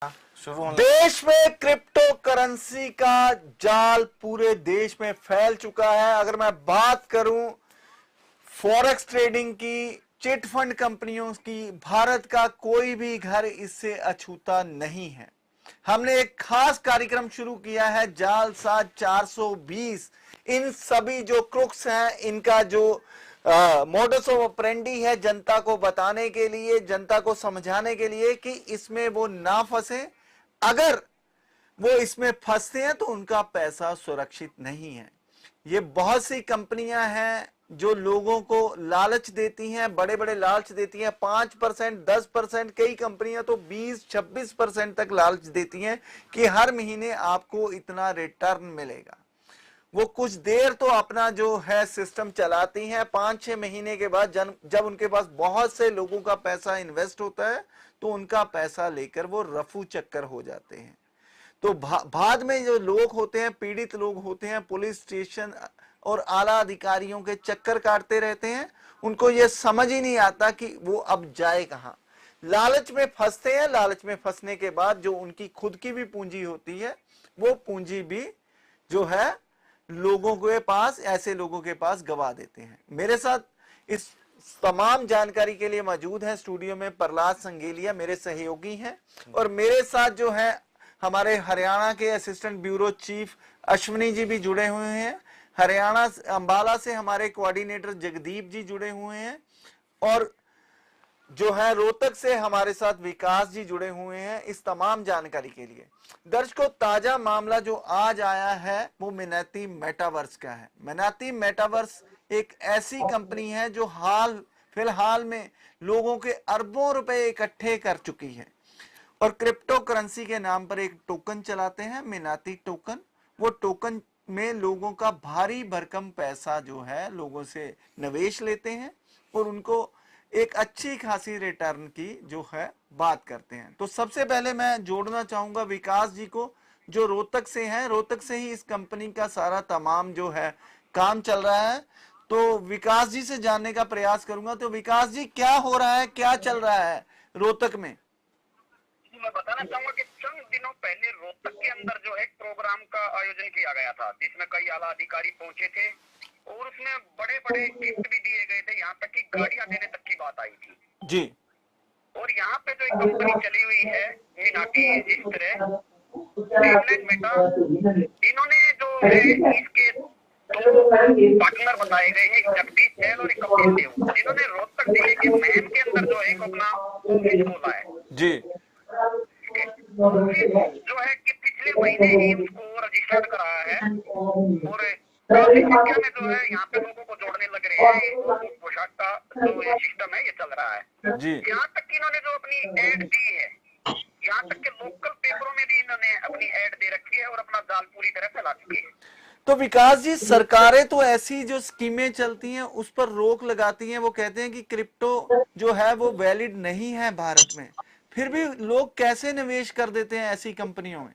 देश में crypto currency का जाल पूरे देश में फैल चुका है। अगर मैं बात करूं फॉरेक्स ट्रेडिंग की, चिट फंड कंपनियों की, भारत का कोई भी घर इससे अछूता नहीं है। हमने एक खास कार्यक्रम शुरू किया है, जालसाज 420। इन सभी जो क्रुक्स हैं, इनका जो मोडस ऑफ ऑपरेंडी है, जनता को बताने के लिए, जनता को समझाने के लिए कि इसमें वो ना फंसे। अगर वो इसमें फंसते हैं तो उनका पैसा सुरक्षित नहीं है। ये बहुत सी कंपनियां हैं जो लोगों को लालच देती हैं, बड़े बड़े लालच देती हैं, 5%, 10%, कई कंपनियां तो 20-26% तक लालच देती हैं कि हर महीने आपको इतना रिटर्न मिलेगा। वो कुछ देर तो अपना जो है सिस्टम चलाती हैं, 5-6 महीने के बाद जब उनके पास बहुत से लोगों का पैसा इन्वेस्ट होता है तो उनका पैसा लेकर वो रफू चक्कर हो जाते हैं। तो बाद में जो लोग होते हैं, पीड़ित लोग होते हैं, पुलिस स्टेशन और आला अधिकारियों के चक्कर काटते रहते हैं। उनको ये समझ ही नहीं आता कि वो अब जाए कहां। लालच में फंसते हैं। लालच में फंसने के बाद जो उनकी खुद की भी पूंजी होती है, वो पूंजी भी जो है लोगों के पास, ऐसे लोगों के पास गवा देते हैं। मेरे साथ इस तमाम जानकारी के लिए मौजूद है स्टूडियो में प्रहलाद संगेलिया, मेरे सहयोगी हैं, और मेरे साथ जो है हमारे हरियाणा के assistant bureau chief Ashwini ji भी जुड़े हुए हैं। हरियाणा अंबाला से हमारे कोऑर्डिनेटर जगदीप जी जुड़े हुए हैं, और जो है रोहतक से हमारे साथ विकास जी जुड़े हुए हैं इस तमाम जानकारी के लिए। दर्शकों, ताजा मामला जो आज आया है वो मिनाती मेटावर्स का है। मिनाती मेटावर्स एक ऐसी कंपनी है जो फिलहाल में लोगों के अरबों रुपए इकट्ठे कर चुकी है और क्रिप्टो करेंसी के नाम पर एक टोकन चलाते हैं, मिनाती टोकन। वो टोकन में लोगों का भारी भरकम पैसा जो है लोगों से निवेश लेते हैं और उनको एक अच्छी खासी रिटर्न की जो है बात करते हैं। तो सबसे पहले मैं जोड़ना चाहूंगा विकास जी को, जो रोहतक से हैं। रोहतक से ही इस कंपनी का सारा तमाम जो है काम चल रहा है। तो विकास जी से जानने का प्रयास करूंगा। तो विकास जी, क्या हो रहा है, क्या चल रहा है रोहतक में? मैं बताना चाहूंगा कि चंद दिनों पहले रोहतक के अंदर जो है प्रोग्राम का आयोजन किया गया था, जिसमें कई आला अधिकारी पहुंचे थे और उसमें बड़े बड़े गिफ्ट भी दिए गए थे। यहाँ तक कि गाड़ियां देने तक की बात आई थी जी। और यहाँ पे जो एक कंपनी चली हुई है मिनाटी, इस तरह ड्रीमलैंड मेटा, इन्होंने जो है इसके दो पार्टनर बताए गए हैं, जगदीश जैन और कपिल देव, जिन्होंने रोहतक जिले के महम के अंदर जो है अपना ऑफिस खोला है। जी। जो है कि पिछले महीने ही उसको रजिस्टर्ड कराया है और काफी संख्या में जो है यहाँ पे लोगों को जोड़ने लग रहे हैं और पोशाक का जो ये सिस्टम है ये चल रहा है जी। यहाँ तक कि इन्होंने जो अपनी एड दी है, यहाँ तक के लोकल पेपरों में भी इन्होंने अपनी एड दे रखी है और अपना जाल पूरी तरह फैला चुकी है। तो विकास जी, सरकारें तो ऐसी जो स्कीमें चलती हैं उस पर रोक लगाती हैं। वो कहते हैं कि क्रिप्टो जो है वो वैलिड नहीं है भारत में, फिर भी लोग कैसे निवेश कर देते हैं ऐसी कंपनियों में?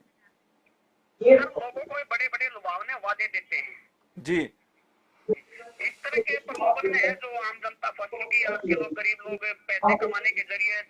लोगों को बड़े बड़े लुभावने वादे देते हैं जी। इस तरह के प्रलोभन में है जो आम जनता फंस चुकी है। आज के लोग, गरीब लोग पैसे कमाने के जरिए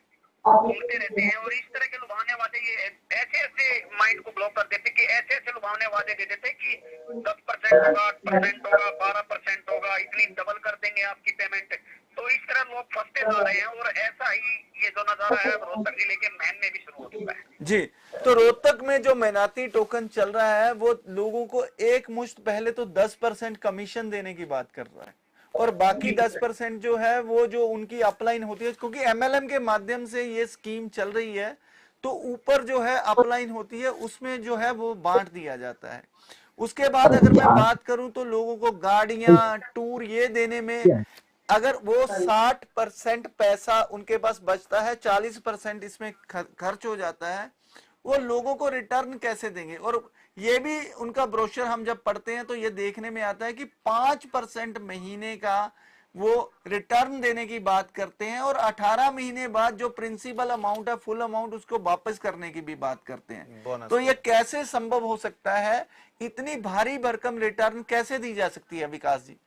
घूमते रहते हैं और इस तरह के लुभावने वादे ये ऐसे ऐसे माइंड को ब्लॉक कर देते कि ऐसे ऐसे लुभावने वादे दे देते कि 10% होगा, 8% होगा, 12% होगा, इतनी डबल कर देंगे आपकी पेमेंट। तो इस तरह लोग फंसते जा रहे हैं और ऐसा ही ये जो नजारा है रोहतक जिले के महम में भी शुरू हो चुका है। जी। तो रोहतक में जो मिनाती टोकन चल रहा है वो लोगों को एक मुश्त पहले तो 10% कमीशन देने की बात कर रहा है और बाकी 10% जो है वो जो उनकी अपलाइन होती है, क्योंकि एमएलएम के माध्यम से ये स्कीम चल रही है, तो ऊपर जो है अपलाइन होती है उसमें जो है वो बांट दिया जाता है। उसके बाद अगर मैं बात करूं तो लोगों को गाड़ियां, टूर ये देने में अगर वो 60% पैसा उनके पास बचता है, 40% इसमें खर्च हो जाता है, वो लोगों को रिटर्न कैसे देंगे? और ये भी उनका ब्रोशर हम जब पढ़ते हैं तो ये देखने में आता है कि 5% महीने का वो रिटर्न देने की बात करते हैं और 18 महीने बाद जो प्रिंसिपल अमाउंट है, फुल अमाउंट, उसको वापस करने की भी बात करते हैं। तो ये कैसे संभव हो सकता है? इतनी भारी भरकम रिटर्न कैसे दी जा सकती है विकास जी?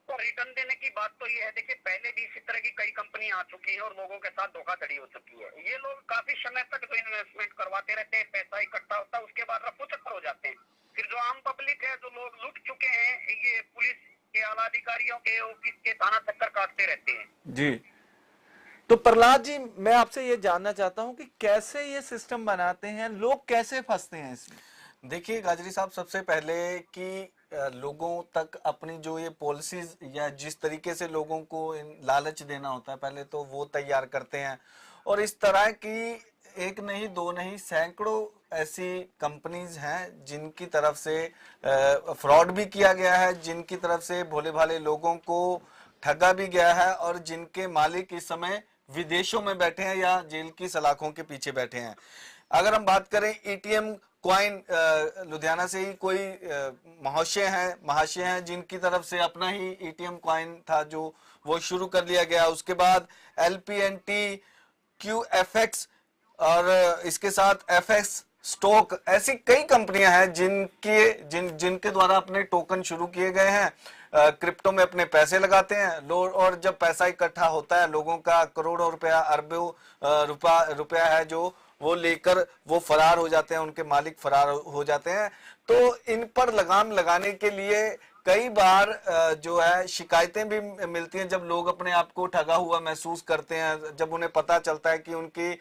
तो रिटर्न देने की बात तो ये है, देखिए पहले भी इसी तरह की कई कंपनियां आ चुकी हैं और लोगों के साथ धोखाधड़ी हो चुकी है। ये लोग काफी समय तक जो इन्वेस्टमेंट करवाते रहते हैं, पैसा इकट्ठा होता है, उसके बाद रफू चक्कर हो जाते हैं। फिर जो आम पब्लिक है, जो लोग लुट चुके हैं, ये पुलिस के आला अधिकारियों के ऑफिस के थाना चक्कर काटते रहते हैं। जी, तो प्रहलाद जी, मैं आपसे ये जानना चाहता हूं कि कैसे ये सिस्टम बनाते हैं, लोग कैसे फंसते हैं इसमें। देखिए गाजरी साहब, सबसे पहले कि लोगों तक अपनी जो ये पॉलिसीज या जिस तरीके से लोगों को लालच देना होता है, पहले तो वो तैयार करते हैं। और इस तरह की एक नहीं दो नहीं सैकड़ों ऐसी कंपनीज हैं जिनकी तरफ से फ्रॉड भी किया गया है, जिनकी तरफ से भोले भाले लोगों को ठगा भी गया है, और जिनके मालिक इस समय विदेशों में बैठे हैं या जेल की सलाखों के पीछे बैठे हैं। अगर हम बात करें एटीएम क्वाइन, लुधियाना से ही कोई महाशय हैं जिनकी तरफ से अपना ही एटीएम क्वाइन था जो वो शुरू कर लिया गया। उसके बाद LPNT, QFX और इसके साथ FX स्टॉक, ऐसी कई कंपनियां हैं जिनके द्वारा अपने टोकन शुरू किए गए हैं। क्रिप्टो में अपने पैसे लगाते हैं लोग, और जब पैसा इकट्ठा होता है लोगों का, करोड़ों रुपया, अरबों रुपया है जो वो लेकर वो फरार हो जाते हैं, उनके मालिक फरार हो जाते हैं। तो इन पर लगाम लगाने के लिए कई बार जो है शिकायतें भी मिलती हैं, जब लोग अपने आप को ठगा हुआ महसूस करते हैं, जब उन्हें पता चलता है कि उनकी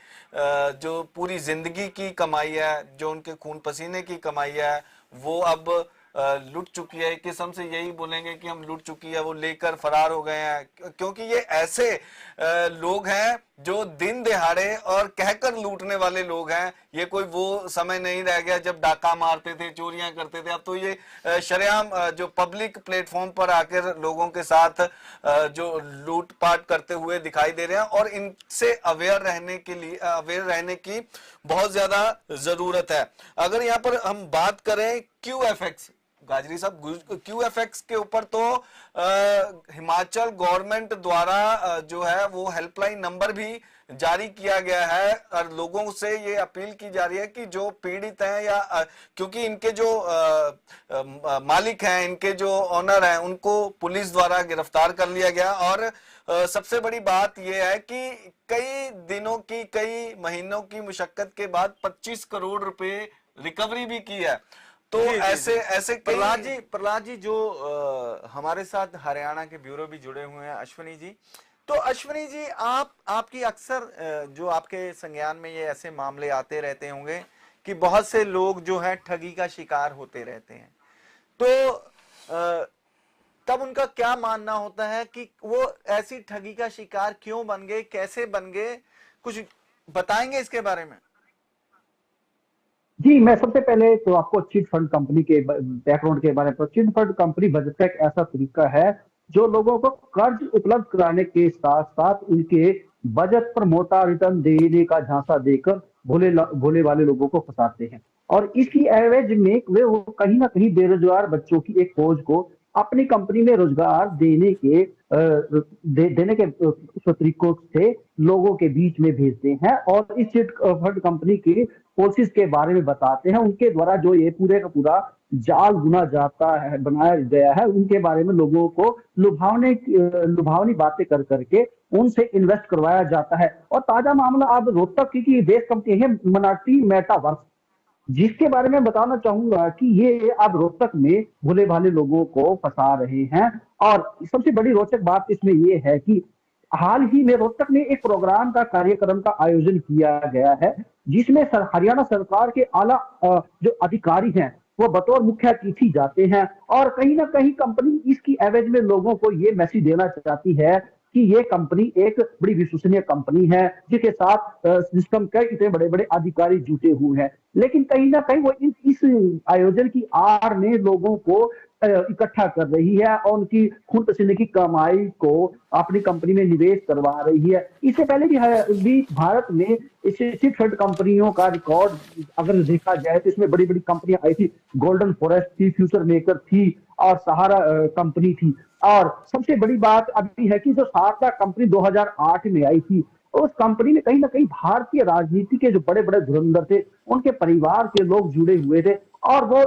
जो पूरी जिंदगी की कमाई है, जो उनके खून पसीने की कमाई है, वो अब लुट चुकी है। एक किस्म से यही बोलेंगे कि हम लुट चुकी है, वो लेकर फरार हो गए हैं। क्योंकि ये ऐसे लोग हैं जो दिन दिहाड़े और कहकर लूटने वाले लोग हैं। ये कोई वो समय नहीं रह गया जब डाका मारते थे, चोरियां करते थे। अब तो ये शरेआम जो पब्लिक प्लेटफॉर्म पर आकर लोगों के साथ जो लूटपाट करते हुए दिखाई दे रहे हैं, और इनसे अवेयर रहने की बहुत ज्यादा जरूरत है। अगर यहाँ पर हम बात करें QFX, गाजरी साहब, QFX के ऊपर तो हिमाचल गवर्नमेंट द्वारा जो है वो हेल्पलाइन नंबर भी जारी किया गया है, और लोगों से ये अपील की जा रही है कि जो पीड़ित हैं या क्योंकि इनके जो मालिक हैं, इनके जो ऑनर हैं, उनको पुलिस द्वारा गिरफ्तार कर लिया गया। और सबसे बड़ी बात यह है कि कई दिनों की, कई महीनों की मुशक्कत के बाद 25 करोड़ रुपए रिकवरी भी की है। तो ऐसे प्रहलाद जी जो हमारे साथ हरियाणा के ब्यूरो भी जुड़े हुए हैं, अश्विनी जी, तो अश्विनी जी आपकी अक्सर जो आपके संज्ञान में ये ऐसे मामले आते रहते होंगे कि बहुत से लोग जो है ठगी का शिकार होते रहते हैं, तो तब उनका क्या मानना होता है कि वो ऐसी ठगी का शिकार क्यों बन गए, कैसे बन गए, कुछ बताएंगे इसके बारे में। जी, मैं सबसे पहले तो आपको चिट फंड कंपनी के बैकग्राउंड के बारे में, चिट फंड कंपनी बजट का एक ऐसा तरीका है जो लोगों को कर्ज उपलब्ध कराने के साथ साथ उनके बजट पर मोटा रिटर्न देने का झांसा देकर भोले वाले लोगों को फंसाते हैं। और इसकी एवज में वे कहीं ना कहीं बेरोजगार बच्चों की एक फौज को अपनी कंपनी में रोजगार देने के तरीकों से लोगों के बीच में भेजते हैं, और इस चिट फंड कंपनी की पॉलिसीज के बारे में बताते हैं। उनके द्वारा जो ये पूरे का पूरा जाल बुना जाता है, बनाया गया है, उनके बारे में लोगों को लुभावनी बातें कर करके उनसे इन्वेस्ट करवाया जाता है। और ताजा मामला अब रोहतक की बेस कंपनी है मनाटी मेटावर्स, जिसके बारे में बताना चाहूंगा कि ये अब रोहतक में भोले भाले लोगों को फंसा रहे हैं। और सबसे बड़ी रोचक बात इसमें यह है कि हाल ही में रोहतक में एक प्रोग्राम का कार्यक्रम का आयोजन किया गया है, जिसमें हरियाणा सरकार के आला जो अधिकारी हैं वो बतौर मुख्य अतिथि जाते हैं। और कहीं ना कहीं कंपनी इसकी एवज में लोगों को ये मैसेज देना चाहती है कि ये कंपनी एक बड़ी विश्वसनीय कंपनी है, जिसके साथ सिस्टम के इतने बड़े बड़े अधिकारी जुटे हुए हैं। लेकिन कहीं ना कहीं वो इस आयोजन की आड़ में लोगों को इकट्ठा कर रही है और उनकी खून पसीने की कमाई को अपनी कंपनी में निवेश करवा रही है। इससे पहले भी भारत में चिट फंड कंपनियों का रिकॉर्ड अगर देखा जाए तो इसमें बड़ी बड़ी कंपनियां आई थी, गोल्डन फॉरेस्ट थी, फ्यूचर मेकर थी और सहारा कंपनी थी। और सबसे बड़ी बात अभी है कि जो शारदा कंपनी 2008 में आई थी, उस कंपनी में कहीं ना कहीं भारतीय राजनीति के जो बड़े बड़े धुरंधर थे उनके परिवार के लोग जुड़े हुए थे, और वो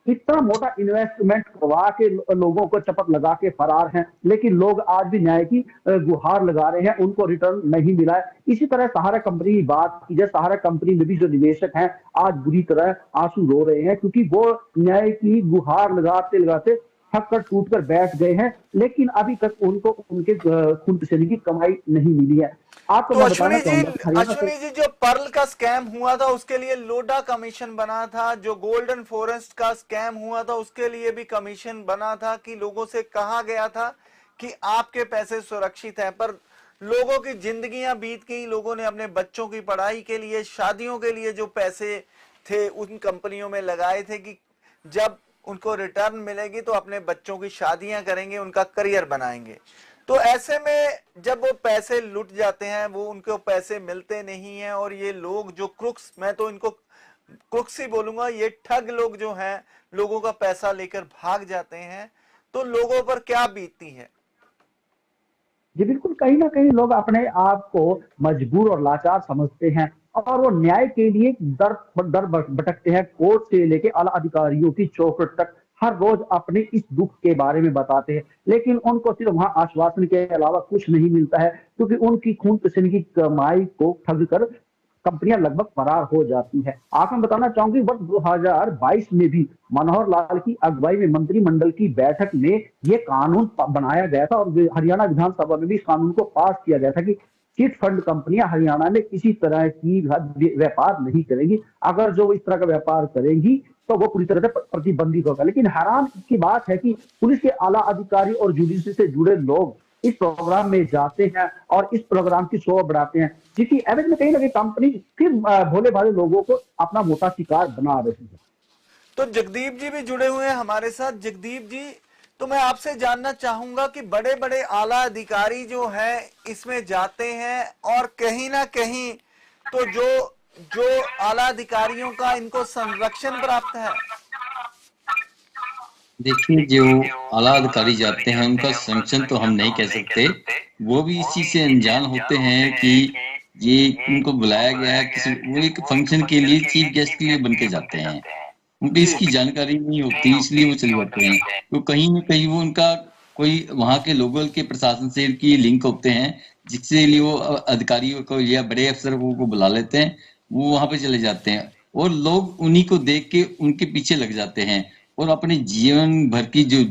इतना मोटा इन्वेस्टमेंट करवा के लोगों को चपत लगा के फरार हैं, लेकिन लोग आज भी न्याय की गुहार लगा रहे हैं, उनको रिटर्न नहीं मिला है। इसी तरह सहारा कंपनी की बात की जाए, सहारा कंपनी में भी जो निवेशक हैं आज बुरी तरह आंसू रो रहे हैं, क्योंकि वो न्याय की गुहार लगाते लगाते थक कर टूट कर बैठ गए हैं, लेकिन अभी तक उनको उनके खून पसीने की कमाई नहीं मिली है। आपको तो मैं बताना चाहूंगा अश्विनी जी, जो पर्ल का स्कैम हुआ था उसके लिए लोडा कमीशन बना था, जो गोल्डन फॉरेस्ट का स्कैम हुआ था उसके लिए भी कमीशन बना था, कि लोगों से कहा गया था कि आपके पैसे सुरक्षित हैं, पर लोगों की जिंदगियां बीत गई, लोगों ने अपने बच्चों की पढ़ाई के लिए, शादियों के लिए जो पैसे थे उन कंपनियों में लगाए थे कि जब उनको रिटर्न मिलेगी तो अपने बच्चों की शादियां करेंगे, उनका करियर बनाएंगे। तो ऐसे में जब वो पैसे लुट जाते हैं, वो उनको पैसे मिलते नहीं हैं, और ये लोग जो क्रुक्स, मैं तो इनको क्रुक्स ही बोलूंगा, ये ठग लोग जो हैं लोगों का पैसा लेकर भाग जाते हैं, तो लोगों पर क्या बीतती है? जी बिल्कुल, कहीं ना कहीं लोग अपने आप को मजबूर और लाचार समझते हैं और वो न्याय के लिए दर दर भटकते हैं। कोर्ट से लेके आला अधिकारियों की चौखट तक हर रोज अपने इस दुख के बारे में बताते हैं, लेकिन उनको सिर्फ वहां आश्वासन के अलावा कुछ नहीं मिलता है, क्योंकि उनकी खून पसीने की कमाई को ठग कर कंपनियां लगभग फरार हो जाती है। आपको मैं बताना चाहूंगी, वर्ष 2022 में भी मनोहर लाल की अगुवाई में मंत्रिमंडल की बैठक में ये कानून बनाया गया था और हरियाणा विधानसभा में भी इस कानून को पास किया गया था कि चिट फंड कंपनियां हरियाणा में किसी तरह की व्यापार नहीं करेंगी। अगर जो इस तरह का व्यापार करेंगी तो वो पूरी तरह से प्रतिबंधित होगा। लेकिन हैरान की बात है कि पुलिस के आला अधिकारी और जुडिशरी से जुड़े लोग इस प्रोग्राम में जाते हैं और इस प्रोग्राम की शोभा बढ़ाते हैं, जिसकी एवज में कहीं ना कहीं कंपनी फिर भोले भाले लोगों को अपना मोटा शिकार बना रही है। तो जगदीप जी भी जुड़े हुए हैं हमारे साथ। जगदीप जी, तो मैं आपसे जानना चाहूंगा कि बड़े बड़े आला अधिकारी जो है इसमें जाते हैं, और कहीं ना कहीं तो जो आला अधिकारियों का इनको संरक्षण प्राप्त है। देखिए, जो आला अधिकारी जाते हैं उनका संरक्षण तो हम नहीं कह सकते, वो भी इस चीज से अनजान होते हैं कि ये उनको बुलाया गया है किसी वो एक फंक्शन के लिए, चीफ गेस्ट के लिए बन के जाते हैं, उनको इसकी जानकारी नहीं होती, इसलिए वो चले जाते हैं। तो कहीं न कहीं वो उनका कोई वहां के लोकल के प्रशासन से की लिंक होते हैं, जिससे लिए वो अधिकारियों को या बड़े अफसरों को बुला लेते हैं, वो वहां पे चले जाते हैं और लोग उन्हीं को देख के उनके पीछे लग जाते हैं और अपने जीवन भर की जो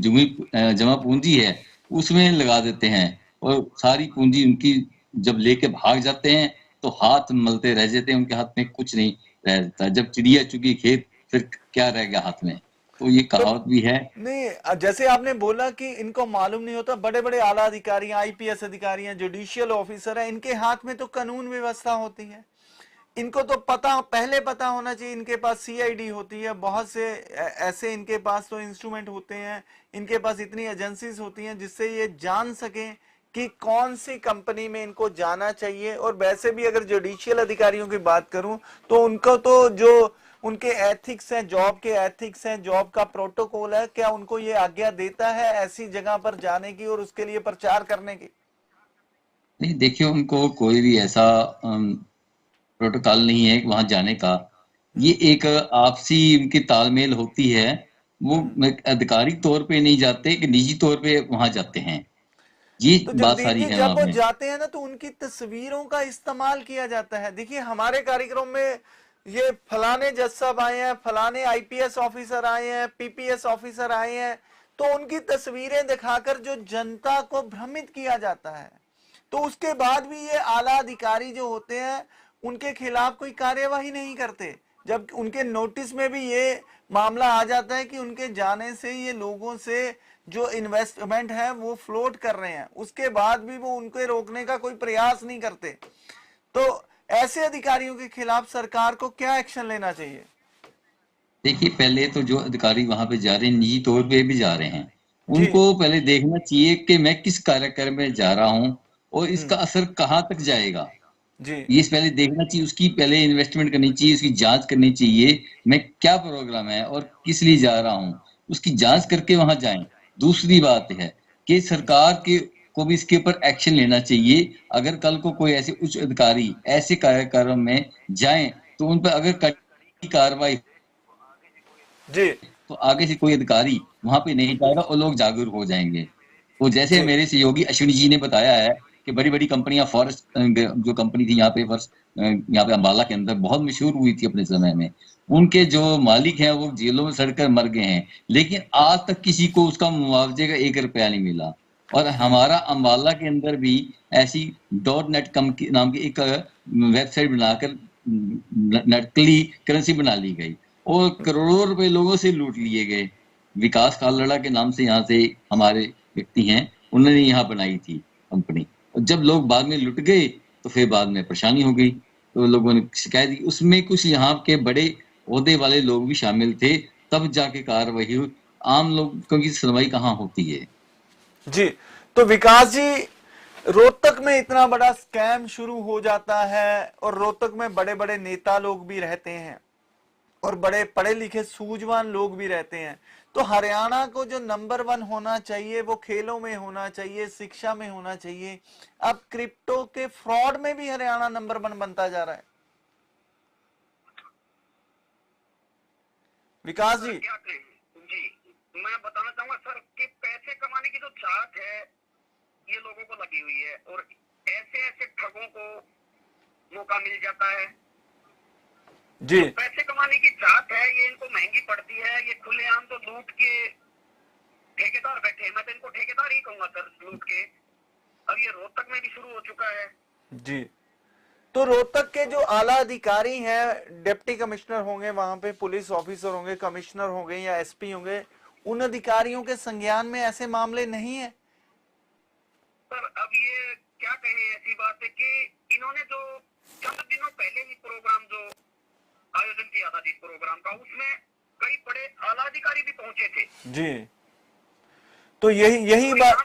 जमा पूंजी है उसमें लगा देते हैं, और सारी पूंजी उनकी जब लेके भाग जाते हैं तो हाथ मलते रह जाते हैं, उनके हाथ में कुछ नहीं रह जाता। जब चिड़िया चुगी खेत, फिर क्या रह गया हाथ में, तो ये कहावत भी है। नहीं, जैसे आपने बोला कि इनको मालूम नहीं होता, बड़े बड़े आला अधिकारी, आईपीएस अधिकारी हैं, जुडिशियल ऑफिसर हैं, इनके हाथ में तो कानून व्यवस्था होती है, इनको तो पहले पता होना चाहिए। इनके पास सीआईडी होती है, बहुत से ऐसे इनके पास तो इंस्ट्रूमेंट होते हैं, इनके पास इतनी एजेंसीज होती हैं जिससे ये जान सकें कि कौन सी कंपनी में इनको जाना चाहिए। और वैसे भी अगर जुडिशियल अधिकारियों की बात करूं तो उनको तो जो उनके एथिक्स हैं, जॉब के एथिक्स हैं, जॉब का प्रोटोकॉल है, क्या उनको ये आज्ञा देता है ऐसी जगह पर जाने की और उसके लिए प्रचार करने की? नहीं, देखिए, उनको कोई भी ऐसा प्रोटोकॉल नहीं है वहां जाने का। ये एक आपसी उनकी तालमेल होती है, वो अधिकारिक तौर पे नहीं जाते, कि निजी तौर पे वहां जाते हैं। ये तो बात सारी है। जब वो जाते हैं ना तो उनकी तस्वीरों का इस्तेमाल किया जाता है। देखिए, हमारे कार्यक्रम में ये फलाने जज साहब आए हैं, फलाने आईपीएस ऑफिसर आए हैं, पीपीएस ऑफिसर आए हैं, तो उनकी तस्वीरें दिखाकर जो जनता को भ्रमित किया जाता है। तो उसके बाद भी ये आला अधिकारी जो होते हैं उनके खिलाफ कोई कार्यवाही नहीं करते, जब उनके नोटिस में भी ये मामला आ जाता है कि उनके जाने से ये लोगों से जो इन्वेस्टमेंट है वो फ्लोट कर रहे हैं, उसके बाद भी वो उनको रोकने का कोई प्रयास नहीं करते। तो ऐसे अधिकारियों के खिलाफ सरकार को क्या एक्शन लेना चाहिए? देखिए, पहले तो जो अधिकारी वहां पे जा रहे हैं, निजी तौर पे भी जा रहे हैं, उनको पहले देखना चाहिए कि मैं किस कार्यक्रम में जा रहा हूं और इसका असर कहां तक जाएगा। जी, ये पहले देखना चाहिए, उसकी पहले इन्वेस्टमेंट करनी चाहिए, उसकी जांच करनी चाहिए, मैं क्या प्रोग्राम है और किस लिए जा रहा हूं, उसकी जांच करके वहां जाएं। दूसरी बात है कि सरकार के को भी इसके ऊपर एक्शन लेना चाहिए। अगर कल को कोई ऐसे उच्च अधिकारी ऐसे कार्यक्रम में जाएं तो उन पर अगर कड़ी कार्रवाई जी, तो आगे से कोई अधिकारी वहां पे नहीं जाएगा और लोग जागरूक हो जाएंगे। तो जैसे मेरे सहयोगी अश्विनी जी ने बताया है कि बड़ी बड़ी कंपनियां, फॉरेस्ट जो कंपनी थी यहाँ पे यहाँ पे अम्बाला के अंदर बहुत मशहूर हुई थी अपने समय में, उनके जो मालिक हैं वो जेलों में सड़कर मर गए हैं, लेकिन आज तक किसी को उसका मुआवजे का 1 रुपया नहीं मिला। और हमारा अम्बाला के अंदर भी ऐसी .net नाम की एक वेबसाइट बनाकर नकली करेंसी बना ली गई और करोड़ों रुपए लोगों से लूट लिए गए। विकास कालड़ा के नाम से यहाँ से हमारे व्यक्ति हैं, उन्होंने यहाँ बनाई थी कंपनी, और जब लोग बाद में लुट गए तो फिर बाद में परेशानी हो गई, तो लोगों ने शिकायत की। उसमें कुछ यहाँ के बड़े ओहदे वाले लोग भी शामिल थे, तब जाके कार्रवाई हुई। आम लोगों की सुनवाई कहाँ होती है जी। तो विकास जी, रोहतक में इतना बड़ा स्कैम शुरू हो जाता है और रोहतक में बड़े बड़े नेता लोग भी रहते हैं और बड़े पढ़े लिखे सूझवान लोग भी रहते हैं, तो हरियाणा को जो नंबर 1 होना चाहिए वो खेलों में होना चाहिए, शिक्षा में होना चाहिए। अब क्रिप्टो के फ्रॉड में भी हरियाणा नंबर 1 बनता जा रहा है। विकास जी, जी मैं बताना चाहूंगा सर कि पैसे कमाने की जो चाहत है ये लोगों को लगी हुई है और ऐसे ऐसे ठगों को मौका मिल जाता है जी। पैसे कमाने की चाहत है, ये इनको महंगी पड़ती है। ये खुलेआम तो लूट के ठेकेदार बैठे हैं, मैं तो इनको ठेकेदार ही कहूंगा सर, लूट के। अब ये रोहतक में भी शुरू हो चुका है जी। तो रोहतक के जो आला अधिकारी हैं, डिप्टी कमिश्नर होंगे, वहां पे पुलिस ऑफिसर होंगे, कमिश्नर होंगे या एसपी होंगे, उन अधिकारियों के संज्ञान में ऐसे मामले नहीं है सर। अब ये क्या कहें, ऐसी बात है कि इन्होंने जो चंद दिनों पहले ही प्रोग्राम जो आयोजन किया था जिस प्रोग्राम का, उसमें कई बड़े आला अधिकारी भी पहुंचे थे जी। तो यही बात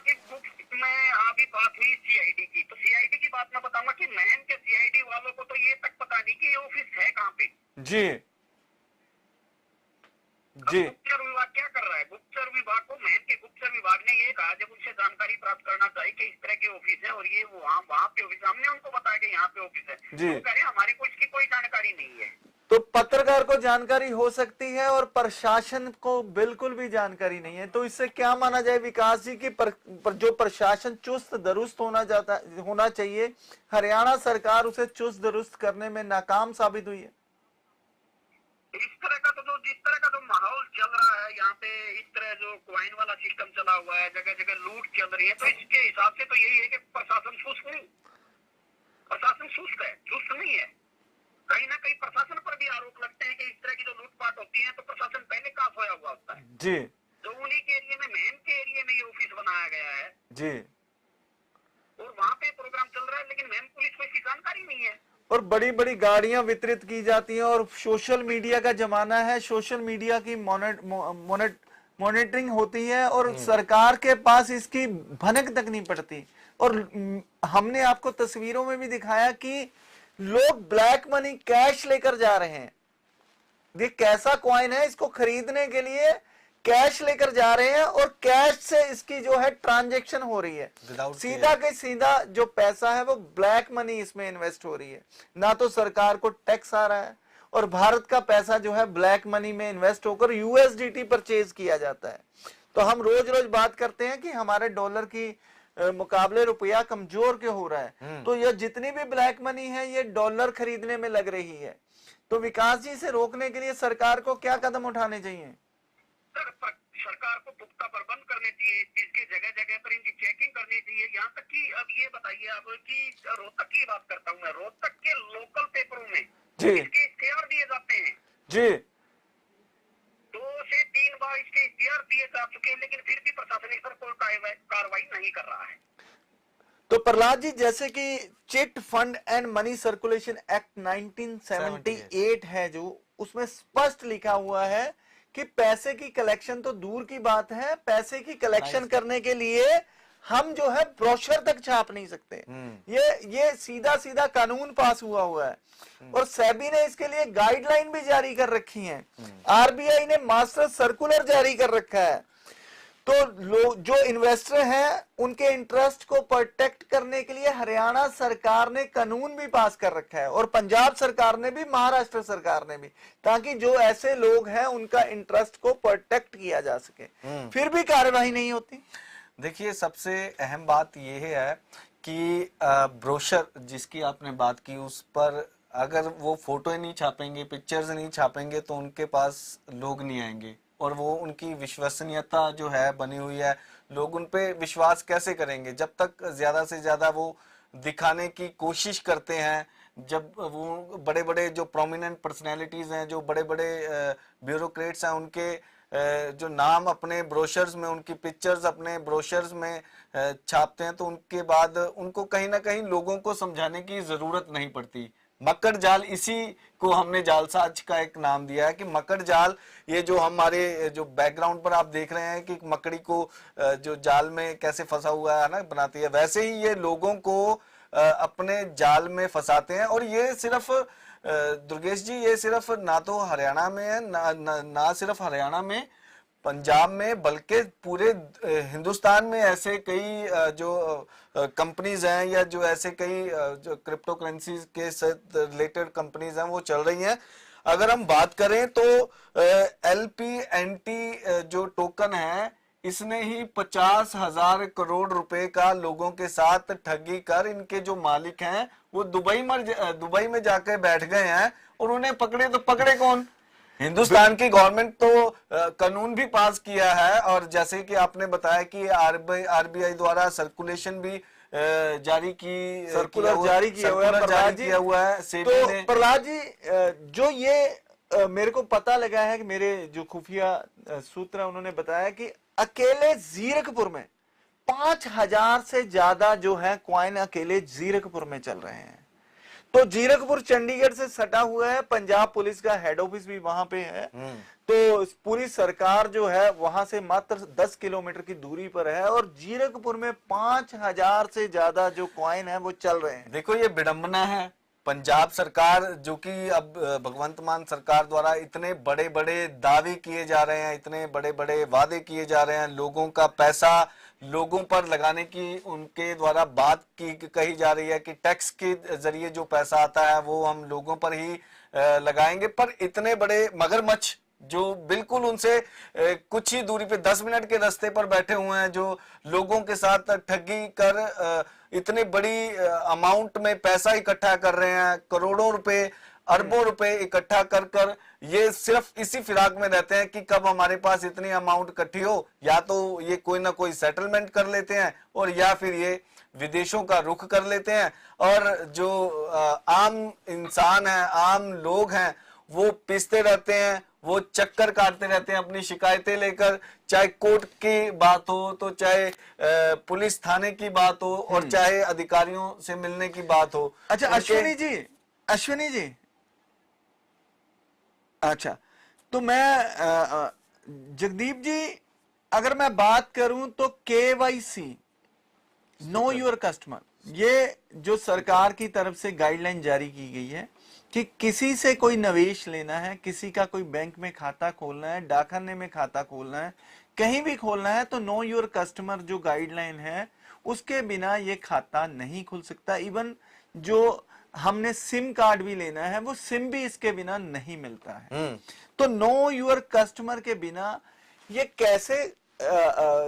में अभी बात हुई सीआईडी की, तो सीआईडी की बात मैं बताऊंगा कि महन के सीआईडी वालों को तो ये तक पता नहीं कि ये ऑफिस है कहाँ पे। जी जी। गुप्तचर विभाग क्या कर रहा है, गुप्तचर विभाग को महन के गुप्तचर विभाग ने ये कहा, जब उनसे जानकारी प्राप्त करना चाहिए कि इस तरह के ऑफिस है और ये वहाँ पे ऑफिस, हमने उनको बताया कि यहाँ पे ऑफिस है, जी। तो कह रहे हमारे को इसकी कोई जानकारी नहीं है। तो पत्रकार को जानकारी हो सकती है और प्रशासन को बिल्कुल भी जानकारी नहीं है, तो इससे क्या माना जाए विकास जी की जो प्रशासन चुस्त दुरुस्त होना चाहिए, हरियाणा सरकार उसे चुस्त दुरुस्त करने में नाकाम साबित हुई है। इस तरह का तो जिस तरह का तो माहौल चल रहा है यहाँ पे, इस तरह जो क्वाइन वाला सिस्टम चला हुआ है, जगह जगह लूट चल रही है, तो इसके हिसाब से तो यही है कि प्रशासन सुस्त नहीं, प्रशासन सुस्त है, चुस्त नहीं है। कहीं ना कहीं प्रशासन पर भी आरोप लगते हैं कि इस तरह की जो लूटपाट होती है तो प्रशासन पहले कहाँ सोया हुआ होता है जी। जो उन्हीं के एरिया में, मेन के एरिया में ये ऑफिस बनाया गया है जी, और वहाँ पे प्रोग्राम चल रहा है, लेकिन मेन पुलिस को इसकी जानकारी नहीं है। और बड़ी बड़ी गाड़ियां वितरित की जाती हैं और सोशल मीडिया का जमाना है, सोशल मीडिया की मॉनिटरिंग होती है और सरकार के पास इसकी भनक तक नहीं पड़ती। और हमने आपको तस्वीरों में भी दिखाया कि लोग ब्लैक मनी कैश लेकर जा रहे हैं। ये कैसा कॉइन है, इसको खरीदने के लिए कैश लेकर जा रहे हैं और कैश से इसकी जो है ट्रांजैक्शन हो रही है, सीधा के सीधा जो पैसा है वो ब्लैक मनी इसमें इन्वेस्ट हो रही है। ना तो सरकार को टैक्स आ रहा है और भारत का पैसा जो है ब्लैक मनी में इन्वेस्ट होकर यूएसडीटी परचेज किया जाता है। तो हम रोज रोज बात करते हैं कि हमारे डॉलर की मुकाबले रुपया कमजोर क्यों हो रहा है, तो ये जितनी भी ब्लैक मनी है ये डॉलर खरीदने में लग रही है। तो विकास जी, इसे रोकने के लिए सरकार को क्या कदम उठाने चाहिए? सरकार को पुख्ता प्रबंध करने चाहिए, इसके जगह जगह पर इनकी चेकिंग करनी चाहिए। यहाँ तक कि अब ये बताइए आप कि रोहतक की बात करता हूँ मैं, रोहतक के लोकल पेपरों में जी इसके इश्तेहार दिए जाते हैं जी। 2 से 3 बार इसके इश्तेहार दिए जा चुके हैं, लेकिन फिर भी प्रशासन इस पर कोई कार्रवाई नहीं कर रहा है। तो प्रहलाद जी, जैसे कि chit fund and money circulation act 1978 है जो, उसमें स्पष्ट लिखा हुआ है कि पैसे की कलेक्शन तो दूर की बात है, पैसे की कलेक्शन करने के लिए हम जो है ब्रोशर तक छाप नहीं सकते। ये सीधा सीधा कानून पास हुआ है और सेबी ने इसके लिए गाइडलाइन भी जारी कर रखी है, आरबीआई ने मास्टर सर्कुलर जारी कर रखा है। तो लोग जो इन्वेस्टर हैं उनके इंटरेस्ट को प्रोटेक्ट करने के लिए हरियाणा सरकार ने कानून भी पास कर रखा है, और पंजाब सरकार ने भी, महाराष्ट्र सरकार ने भी, ताकि जो ऐसे लोग हैं उनका इंटरेस्ट को प्रोटेक्ट किया जा सके। फिर भी कार्यवाही नहीं होती। देखिए, सबसे अहम बात यह है कि ब्रोशर जिसकी आपने बात की, उस पर अगर वो फोटो नहीं छापेंगे, पिक्चर्स नहीं छापेंगे, तो उनके पास लोग नहीं आएंगे, और वो उनकी विश्वसनीयता जो है बनी हुई है, लोग उन पे विश्वास कैसे करेंगे जब तक ज्यादा से ज्यादा वो दिखाने की कोशिश करते हैं। जब वो बड़े बड़े जो प्रोमिनेंट पर्सनैलिटीज हैं, जो बड़े बड़े ब्यूरोक्रेट्स हैं, उनके जो नाम अपने ब्रोशर्स में, उनकी पिक्चर्स अपने ब्रोशर्स में छापते हैं, तो उनके बाद उनको कहीं ना कहीं लोगों को समझाने की जरूरत नहीं पड़ती। मकर जाल, इसी को हमने जालसाज का एक नाम दिया है कि मकर जाल, ये जो हमारे जो बैकग्राउंड पर आप देख रहे हैं कि मकड़ी को जो जाल में कैसे फंसा हुआ है ना बनाती है, वैसे ही ये लोगों को अपने जाल में फंसाते हैं। और ये सिर्फ दुर्गेश जी, ये सिर्फ ना तो हरियाणा में है, ना सिर्फ हरियाणा में, पंजाब में, बल्कि पूरे हिंदुस्तान में ऐसे कई जो कंपनीज हैं, या जो ऐसे कई जो क्रिप्टो करेंसीज के साथ रिलेटेड कंपनीज हैं, वो चल रही हैं। अगर हम बात करें तो LPNT जो टोकन है, इसने ही 50,000 करोड़ रुपए का लोगों के साथ ठगी कर, इनके जो मालिक हैं वो दुबई में जाकर बैठ गए हैं, और उन्हें पकड़े तो पकड़े कौन? हिंदुस्तान की गवर्नमेंट तो कानून भी पास किया है, और जैसे कि आपने बताया कि RBI द्वारा सर्कुलेशन भी जारी की, सर्कुलर जारी किया हुआ है। तो प्रहलाद जी, जो ये मेरे को पता लगा है कि मेरे जो खुफिया सूत्र है उन्होंने बताया कि अकेले जीरकपुर में 5,000 से ज्यादा जो है क्वाइन अकेले जीरकपुर में चल रहे हैं। तो जीरकपुर चंडीगढ़ से सटा हुआ है, पंजाब पुलिस का हेड ऑफिस भी वहां पे है, तो पूरी सरकार जो है वहां से मात्र 10 किलोमीटर की दूरी पर है, और जीरकपुर में 5,000 से ज्यादा जो कॉइन है वो चल रहे हैं। देखो, ये विडंबना है। पंजाब सरकार, जो कि अब भगवंत मान सरकार द्वारा इतने बड़े बड़े दावे किए जा रहे हैं, इतने बड़े बड़े वादे किए जा रहे हैं, लोगों का पैसा लोगों पर लगाने की उनके द्वारा बात की कही जा रही है कि टैक्स के जरिए जो पैसा आता है वो हम लोगों पर ही लगाएंगे, पर इतने बड़े मगरमच्छ जो बिल्कुल उनसे कुछ ही दूरी पे 10 मिनट के रास्ते पर बैठे हुए हैं, जो लोगों के साथ ठगी कर इतने बड़ी अमाउंट में पैसा इकट्ठा कर रहे हैं, करोड़ों रुपए, अरबों रुपए इकट्ठा कर कर ये सिर्फ इसी फिराक में रहते हैं कि कब हमारे पास इतनी अमाउंट इकट्ठी हो, या तो ये कोई ना कोई सेटलमेंट कर लेते हैं, और या फिर ये विदेशों का रुख कर लेते हैं। और जो आम इंसान है, आम लोग हैं, वो पिसते रहते हैं, वो चक्कर काटते रहते हैं अपनी शिकायतें लेकर, चाहे कोर्ट की बात हो, तो चाहे पुलिस थाने की बात हो, और चाहे अधिकारियों से मिलने की बात हो। अच्छा अश्विनी जी, अच्छा, तो मैं जगदीप जी, अगर मैं बात करूं तो KYC, नो योर कस्टमर, ये जो सरकार की तरफ से गाइडलाइन जारी की गई है कि किसी से कोई निवेश लेना है, किसी का कोई बैंक में खाता खोलना है, डाकखाने में खाता खोलना है, कहीं भी खोलना है, तो नो योर कस्टमर जो गाइडलाइन है उसके बिना ये खाता नहीं खुल सकता। इवन जो हमने सिम कार्ड भी लेना है, वो सिम भी इसके बिना नहीं मिलता है। तो नो योर कस्टमर के बिना ये कैसे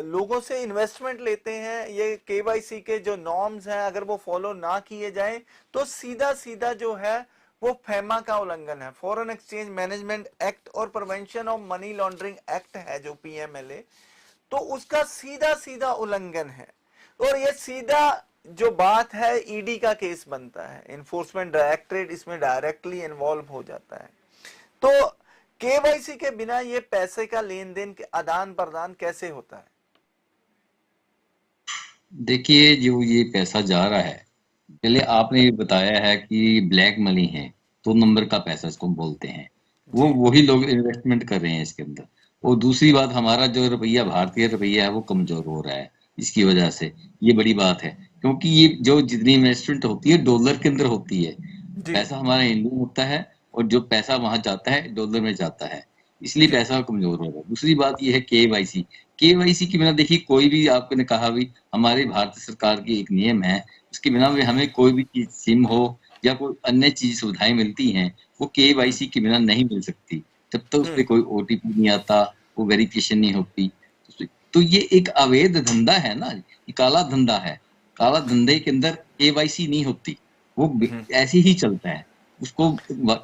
लोगों से इन्वेस्टमेंट लेते हैं? ये KYC के जो नॉर्म्स हैं अगर वो फॉलो ना किए जाए तो सीधा सीधा जो है वो फेमा का उल्लंघन है। फॉरेन एक्सचेंज मैनेजमेंट एक्ट और prevention of money laundering act है जो PMLA, तो उसका सीधा सीधा उल्लंघन है। और ये सीधा जो बात है ED का केस बनता है, इन्फोर्समेंट डायरेक्टरेट इसमें डायरेक्टली इन्वॉल्व हो जाता है। तो KYC के बिना ये पैसे का लेन देन के आदान प्रदान कैसे होता है? देखिए, जो ये पैसा जा रहा है, पहले आपने ये बताया है कि ब्लैक मनी है, 2 नंबर का पैसा इसको बोलते हैं, वो वही लोग इन्वेस्टमेंट कर रहे हैं इसके अंदर। और दूसरी बात, हमारा जो रुपया, भारतीय रुपया है, वो कमजोर हो रहा है इसकी वजह से। ये बड़ी बात है, क्योंकि ये जो जितनी इन्वेस्टमेंट होती है डॉलर के अंदर होती है, पैसा हमारा इंडियन होता है, और जो पैसा वहां जाता है डॉलर में जाता है, इसलिए पैसा कमजोर हो रहा है। दूसरी बात ये है KYC केवाईसी के बिना देखिए कोई भी, आपने कहा भी हमारे भारत सरकार की एक नियम है, उसके बिना भी हमें कोई भी चीज सिम हो या कोई अन्य चीज सुविधाएं मिलती हैं, वो केवाईसी के बिना नहीं मिल सकती। जब तक उस पे कोई ओटीपी नहीं आता, वो वेरिफिकेशन नहीं होती। तो ये एक अवैध धंधा है ना, ये काला धंधा है। काला धंधे के अंदर केवाईसी नहीं होती, वो ऐसे ही चलता है। उसको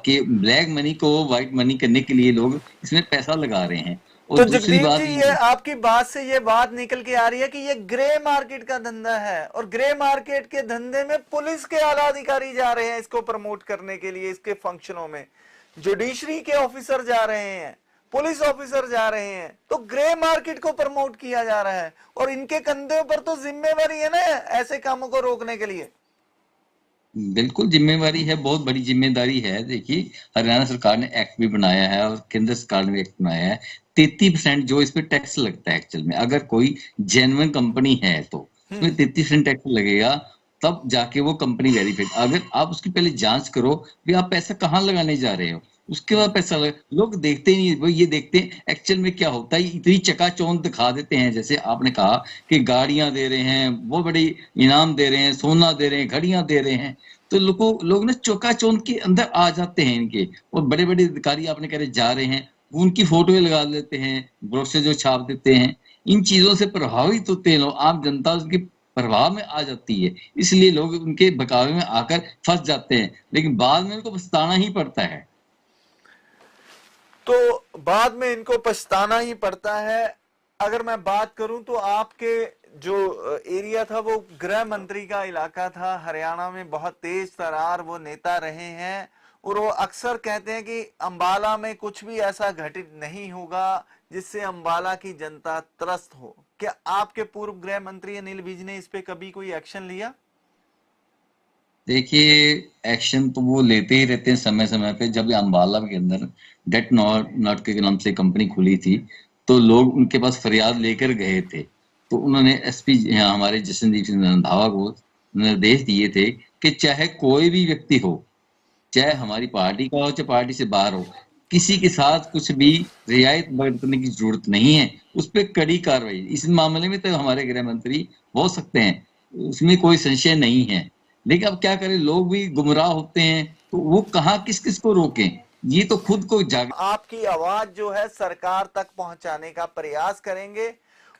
के ब्लैक मनी को व्हाइट मनी करने के लिए लोग इसमें पैसा लगा रहे हैं। और तो दूसरी जगदीप बात जी, ये आपकी बात से ये बात निकल के आ रही है कि ये ग्रे मार्केट का धंधा है, और ग्रे मार्केट के धंधे में पुलिस के आला अधिकारी जा रहे हैं इसको प्रमोट करने के लिए, इसके फंक्शनों में जुडिशरी के ऑफिसर जा रहे हैं, पुलिस ऑफिसर जा रहे हैं, तो ग्रे मार्केट को प्रमोट किया जा रहा है, और इनके कंधे पर तो जिम्मेवारी है ना ऐसे कामों को रोकने के लिए। बिल्कुल जिम्मेवारी है, बहुत बड़ी जिम्मेदारी है। देखिए हरियाणा सरकार ने एक्ट भी बनाया है और केंद्र सरकार ने भी एक्ट बनाया है। 33% जो इस पे टैक्स लगता है एक्चुअल में, अगर कोई जेन्युइन कंपनी है तो उसमें 33% टैक्स लगेगा, तब जाके वो कंपनी वेरीफाइड। अगर आप उसकी पहले जांच करो भी आप पैसा कहाँ लगाने जा रहे हो, उसके बाद पैसा लोग देखते ही नहीं। वो ये देखते हैं एक्चुअल में क्या होता है, इतनी चकाचौंध दिखा देते हैं। जैसे आपने कहा कि गाड़ियां दे रहे हैं, बहुत बड़ी इनाम दे रहे हैं, सोना दे रहे हैं, घड़ियां दे रहे हैं, तो लोग ना चौकाचौंध के अंदर आ जाते हैं इनके। और बड़े बड़े अधिकारी आपने कह रहे जा रहे हैं, उनकी फोटो लगा लेते हैं, ब्रोशर जो छाप देते हैं, इन चीजों से प्रभावित होते हैं लोग, आम जनता उनके प्रभाव में आ जाती है, इसलिए लोग उनके बहकावे में आकर फंस जाते हैं, लेकिन बाद में उनको पछताना ही पड़ता है। तो बाद में इनको पछताना ही पड़ता है। अगर मैं बात करूं तो आपके जो एरिया था वो गृह मंत्री का इलाका था, हरियाणा में बहुत तेज तरार वो नेता रहे हैं, और वो अक्सर कहते हैं कि अंबाला में कुछ भी ऐसा घटित नहीं होगा जिससे अंबाला की जनता त्रस्त हो। क्या आपके पूर्व गृह मंत्री अनिल विज ने इस पे कभी कोई एक्शन लिया? देखिए एक्शन तो वो लेते ही रहते हैं समय समय पे। जब अंबाला के अंदर डेट नॉट के नाम से कंपनी खुली थी, तो लोग उनके पास फरियाद लेकर गए थे, तो उन्होंने एसपी हमारे जशनदीप सिंह रंधावा को निर्देश दिए थे कि चाहे कोई भी व्यक्ति हो, चाहे हमारी पार्टी का हो चाहे पार्टी से बाहर हो, किसी के साथ कुछ भी रियायत बरतने की जरूरत नहीं है, उस पर कड़ी कार्रवाई। इस मामले में तो हमारे गृह मंत्री हो सकते हैं, उसमें कोई संशय नहीं है। लेकिन अब क्या करें, लोग भी गुमराह होते हैं, तो वो कहाँ किस किस को रोकें, ये तो खुद को जाग। आपकी आवाज जो है सरकार तक पहुंचाने का प्रयास करेंगे,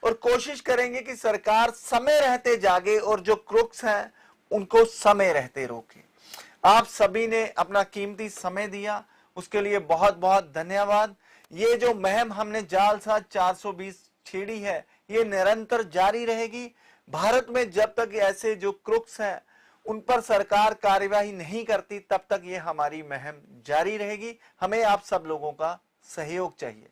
और कोशिश करेंगे कि सरकार समय रहते जागे और जो क्रुक्स हैं उनको समय रहते रोके। आप सभी ने अपना कीमती समय दिया, उसके लिए बहुत बहुत धन्यवाद। ये जो मुहिम हमने जालसाज 420 छेड़ी है, ये निरंतर जारी रहेगी। भारत में जब तक ऐसे जो क्रुक्स हैं उन पर सरकार कार्यवाही नहीं करती, तब तक ये हमारी मुहिम जारी रहेगी। हमें आप सब लोगों का सहयोग चाहिए।